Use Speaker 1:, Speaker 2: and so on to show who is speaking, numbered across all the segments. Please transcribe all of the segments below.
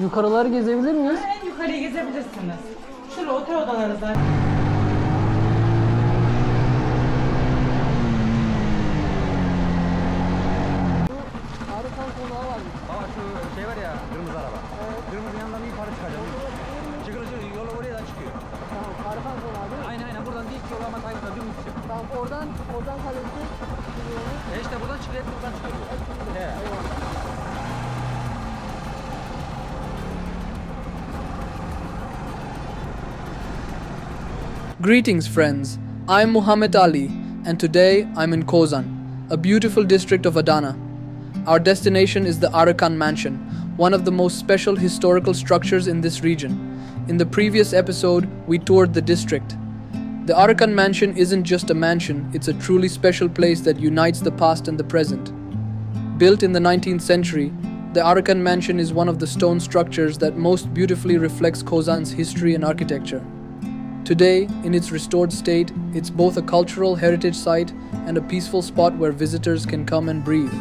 Speaker 1: Yukarıları gezebilir miyiz?
Speaker 2: En yukarıyı gezebilirsiniz. Şurada otel odaları zaten.
Speaker 1: Arıkan Konağı var.
Speaker 3: Aa şu şey var ya, kırmızı araba.
Speaker 1: Evet.
Speaker 3: Kırmızı yandan bir yukarı çıkacağım. Çıkılır yola oraya da çıkıyor.
Speaker 1: Tamam, Arıkan Konağı değil mi?
Speaker 3: Aynen buradan dik yola ama takipten dümdüz çık.
Speaker 1: Tamam, oradan kalesi.
Speaker 3: İşte buradan çıkıyor, hep buradan çıkıyor. He.
Speaker 4: Greetings, friends. I'm Muhammad Ali, and today I'm in Kozan, a beautiful district of Adana. Our destination is the Arıkan Mansion, one of the most special historical structures in this region. In the previous episode, we toured the district. The Arıkan Mansion isn't just a mansion, it's a truly special place that unites the past and the present. Built in the 19th century, the Arıkan Mansion is one of the stone structures that most beautifully reflects Kozan's history and architecture. Today, in its restored state, it's both a cultural heritage site and a peaceful spot where visitors can come and breathe.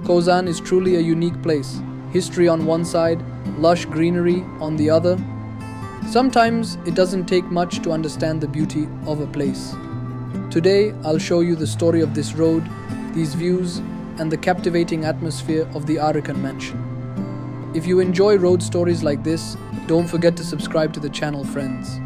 Speaker 4: Kozan is truly a unique place. History on one side, lush greenery on the other. Sometimes it doesn't take much to understand the beauty of a place. Today, I'll show you the story of this road, these views, and the captivating atmosphere of the Arikan Mansion. If you enjoy road stories like this, don't forget to subscribe to the channel, friends.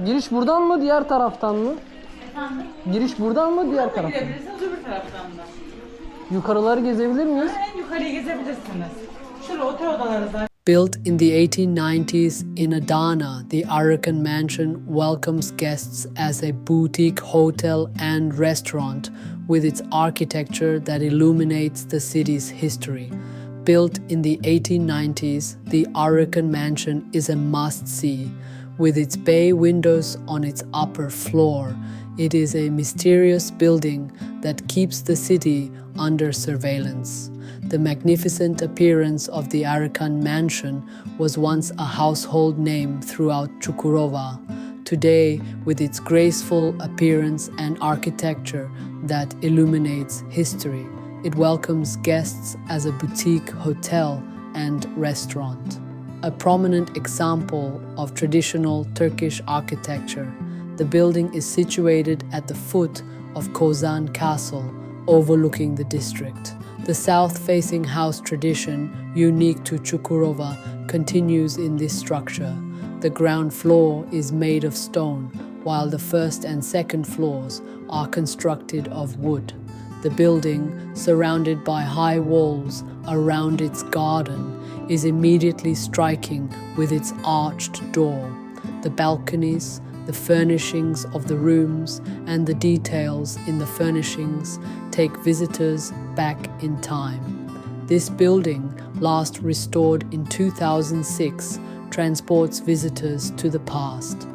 Speaker 1: Giriş buradan mı, diğer taraftan mı?
Speaker 2: Efendim?
Speaker 1: Giriş buradan mı, diğer taraftan mı?
Speaker 2: Gidebilirsiniz öbür taraftan da.
Speaker 1: Yukarıları gezebilir miyiz?
Speaker 2: En yukarıyı gezebilirsiniz. Şurada otel odaları zaten.
Speaker 5: Built in the 1890s in Adana, the Arıkan Mansion welcomes guests as a boutique hotel and restaurant with its architecture that illuminates the city's history. Built in the 1890s, the Arıkan Mansion is a must-see. With its bay windows on its upper floor, it is a mysterious building that keeps the city under surveillance. The magnificent appearance of the Arikan Mansion was once a household name throughout Çukurova. Today, with its graceful appearance and architecture that illuminates history, it welcomes guests as a boutique hotel and restaurant. A prominent example of traditional Turkish architecture, the building is situated at the foot of Kozan Castle, overlooking the district. The south-facing house tradition, unique to Çukurova, continues in this structure. The ground floor is made of stone, while the first and second floors are constructed of wood. The building, surrounded by high walls around its garden, is immediately striking with its arched door. The balconies, the furnishings of the rooms, and the details in the furnishings take visitors back in time. This building, last restored in 2006, transports visitors to the past.